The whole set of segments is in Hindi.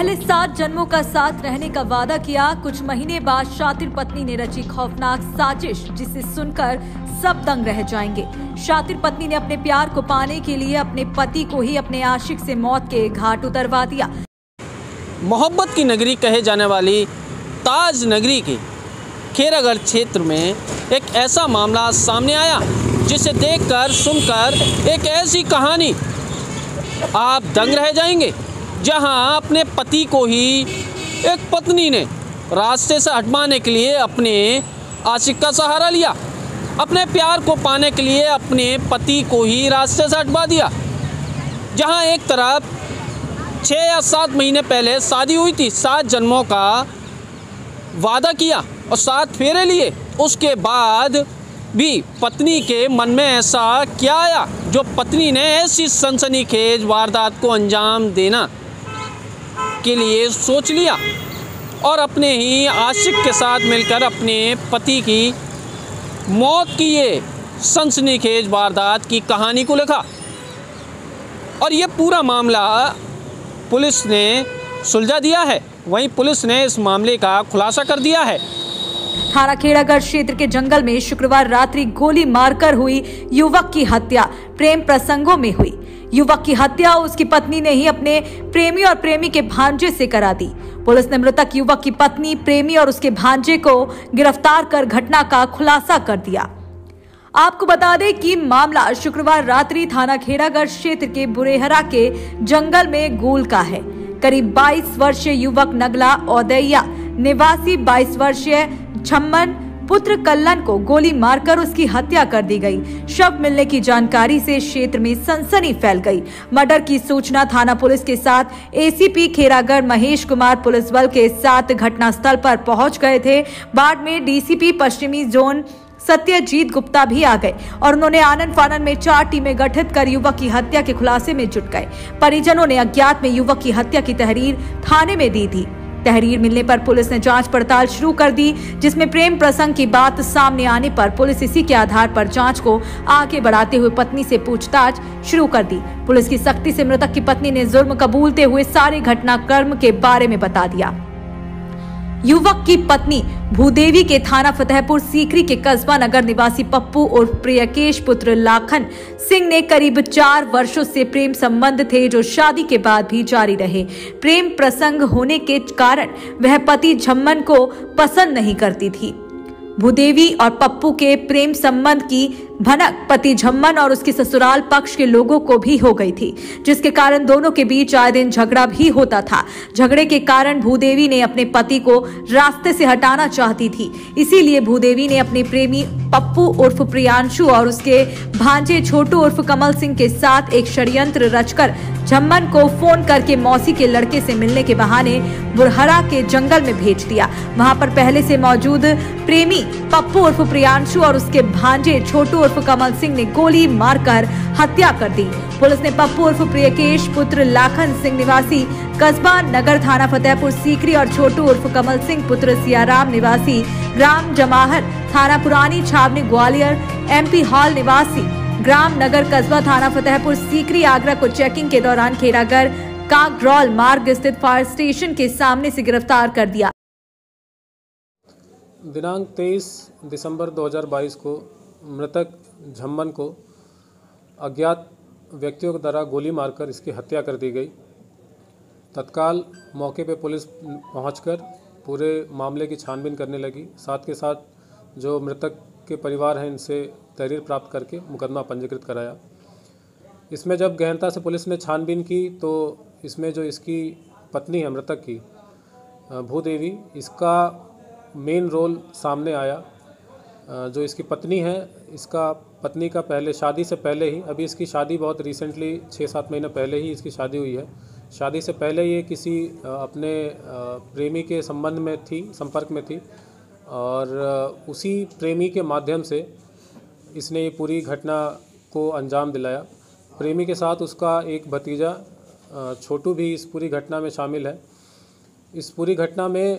पहले 7 जन्मों का साथ रहने का वादा किया, कुछ महीने बाद शातिर पत्नी ने रची खौफनाक साजिश जिसे सुनकर सब दंग रह जाएंगे। शातिर पत्नी ने अपने प्यार को पाने के लिए अपने पति को ही अपने आशिक से मौत के घाट उतरवा दिया। मोहब्बत की नगरी कहे जाने वाली ताज नगरी के खेरागढ़ क्षेत्र में एक ऐसा मामला सामने आया जिसे देखकर सुनकर एक ऐसी कहानी आप दंग रह जाएंगे, जहां अपने पति को ही एक पत्नी ने रास्ते से हटवाने के लिए अपने आशिक का सहारा लिया। अपने प्यार को पाने के लिए अपने पति को ही रास्ते से हटवा दिया। जहां एक तरफ 6 या 7 महीने पहले शादी हुई थी, 7 जन्मों का वादा किया और 7 फेरे लिए, उसके बाद भी पत्नी के मन में ऐसा क्या आया जो पत्नी ने ऐसी सनसनीखेज वारदात को अंजाम देना के लिए सोच लिया और अपने ही आशिक के साथ मिलकर अपने पति की मौत की ये सनसनीखेज वारदात की कहानी को लिखा। और ये पूरा मामला पुलिस ने सुलझा दिया है। वहीं पुलिस ने इस मामले का खुलासा कर दिया है। थाना खेड़ागढ़ क्षेत्र के जंगल में शुक्रवार रात्रि गोली मारकर हुई युवक की हत्या प्रेम प्रसंगों में हुई। युवक की हत्या उसकी पत्नी ने ही अपने प्रेमी और प्रेमी के भांजे से करा दी। पुलिस ने मृतक युवक की पत्नी, प्रेमी और उसके भांजे को गिरफ्तार कर घटना का खुलासा कर दिया। आपको बता दें कि मामला शुक्रवार रात्रि थाना खेड़ागढ़ क्षेत्र के बुरेहरा के जंगल में गूल का है। करीब 22 वर्षीय युवक नगला औदैया निवासी 22 वर्षीय छम्मन पुत्र कल्लन को गोली मारकर उसकी हत्या कर दी गई। शव मिलने की जानकारी से क्षेत्र में सनसनी फैल गई। मर्डर की सूचना थाना पुलिस के साथ एसीपी खेरागढ़ महेश कुमार पुलिस बल के साथ घटनास्थल पर पहुंच गए थे। बाद में डीसीपी पश्चिमी जोन सत्यजीत गुप्ता भी आ गए और उन्होंने आनन फानन में 4 टीमें गठित कर युवक की हत्या के खुलासे में जुट गए। परिजनों ने अज्ञात में युवक की हत्या की तहरीर थाने में दी थी। तहरीर मिलने पर पुलिस ने जांच पड़ताल शुरू कर दी, जिसमें प्रेम प्रसंग की बात सामने आने पर पुलिस इसी के आधार पर जांच को आगे बढ़ाते हुए पत्नी से पूछताछ शुरू कर दी। पुलिस की सख्ती से मृतक की पत्नी ने जुर्म कबूलते हुए सारे घटनाक्रम के बारे में बता दिया। युवक की पत्नी भूदेवी के थाना फतेहपुर सीकरी के कस्बा नगर निवासी पप्पू और प्रियकेश पुत्र लाखन सिंह ने करीब 4 वर्षों से प्रेम संबंध थे, जो शादी के बाद भी जारी रहे। प्रेम प्रसंग होने के कारण वह पति झम्मन को पसंद नहीं करती थी। भूदेवी और पप्पू के प्रेम संबंध की भनक पति झम्मन और उसके ससुराल पक्ष के लोगों को भी हो गई थी, जिसके कारण दोनों के बीच आए दिन झगड़ा भी होता था। झगड़े के कारण भूदेवी ने अपने पति को रास्ते से हटाना चाहती थी। इसीलिए भूदेवी ने अपने प्रेमी पप्पू उर्फ प्रियांशु और उसके भांजे छोटू उर्फ कमल सिंह के साथ एक षड्यंत्र रचकर झम्मन को फोन करके मौसी के लड़के से मिलने के बहाने बुरहरा के जंगल में भेज दिया। वहां पर पहले से मौजूद प्रेमी पप्पू उर्फ प्रियांशु और उसके भांजे छोटू उर्फ कमल सिंह ने गोली मारकर हत्या कर दी। पुलिस ने पप्पू उर्फ प्रियकेश पुत्र लाखन सिंह निवासी कस्बा नगर थाना फतेहपुर सीकरी और छोटू उर्फ कमल सिंह पुत्र सियाराम निवासी ग्राम जमाहर थाना पुरानी छावनी ग्वालियर एमपी हॉल निवासी ग्राम नगर कस्बा थाना फतेहपुर सीकरी आगरा को चेकिंग के दौरान खेरागढ़ कागरौल मार्ग स्थित फायर स्टेशन के सामने से गिरफ्तार कर दिया। दिनांक 23 दिसंबर 2022 को मृतक झम्मन को अज्ञात व्यक्तियों के द्वारा गोली मारकर इसकी हत्या कर दी गई। तत्काल मौके पर पुलिस पहुंचकर पूरे मामले की छानबीन करने लगी। साथ के साथ जो मृतक के परिवार हैं इनसे तहरीर प्राप्त करके मुकदमा पंजीकृत कराया। इसमें जब गहनता से पुलिस ने छानबीन की तो इसमें जो इसकी पत्नी है मृतक की भूदेवी, इसका मेन रोल सामने आया। जो इसकी पत्नी है, इसका पत्नी का पहले शादी से पहले ही, अभी इसकी शादी बहुत रिसेंटली 6-7 महीने पहले ही इसकी शादी हुई है। शादी से पहले ये किसी अपने प्रेमी के संपर्क में थी और उसी प्रेमी के माध्यम से इसने ये पूरी घटना को अंजाम दिलाया। प्रेमी के साथ उसका एक भतीजा छोटू भी इस पूरी घटना में शामिल है। इस पूरी घटना में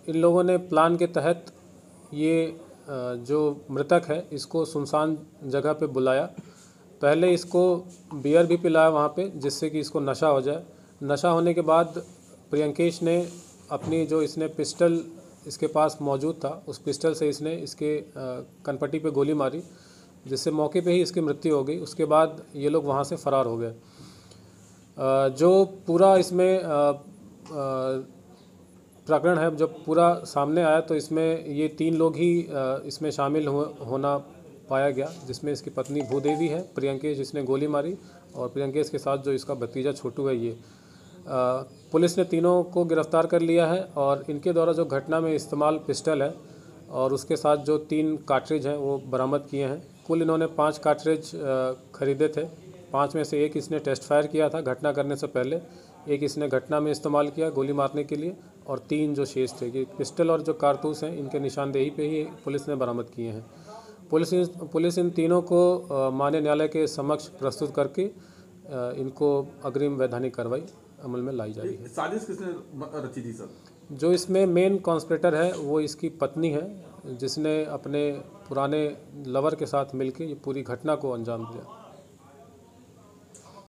इन लोगों ने प्लान के तहत ये जो मृतक है इसको सुनसान जगह पे बुलाया। पहले इसको बियर भी पिलाया वहाँ पे, जिससे कि इसको नशा हो जाए। नशा होने के बाद प्रियंकेश ने अपनी जो इसने पिस्टल इसके पास मौजूद था, उस पिस्टल से इसने इसके कनपट्टी पे गोली मारी, जिससे मौके पे ही इसकी मृत्यु हो गई। उसके बाद ये लोग वहाँ से फरार हो गए। जो पूरा इसमें प्रकरण है, जब पूरा सामने आया तो इसमें ये 3 लोग ही इसमें शामिल होना पाया गया, जिसमें इसकी पत्नी भूदेवी है, प्रियंकेश जिसने गोली मारी, और प्रियंकेश के साथ जो इसका भतीजा छोटू है। ये पुलिस ने तीनों को गिरफ्तार कर लिया है और इनके द्वारा जो घटना में इस्तेमाल पिस्टल है और उसके साथ जो 3 कार्ट्रिज हैं वो बरामद किए हैं। कुल इन्होंने 5 कार्ट्रिज खरीदे थे। 5 में से एक इसने टेस्ट फायर किया था घटना करने से पहले, एक इसने घटना में इस्तेमाल किया गोली मारने के लिए, और 3 जो शेष थे। ये पिस्टल और जो कारतूस हैं इनके निशानदेही पे ही पुलिस ने बरामद किए हैं। पुलिस इन तीनों को माननीय न्यायालय के समक्ष प्रस्तुत करके इनको अग्रिम वैधानिक कार्रवाई अमल में लाई जा रही है। साजिश किसने रची थी सर? जो इसमें मेन कॉन्स्पिरेटर है वो इसकी पत्नी है, जिसने अपने पुराने लवर के साथ मिलकर ये पूरी घटना को अंजाम दिया।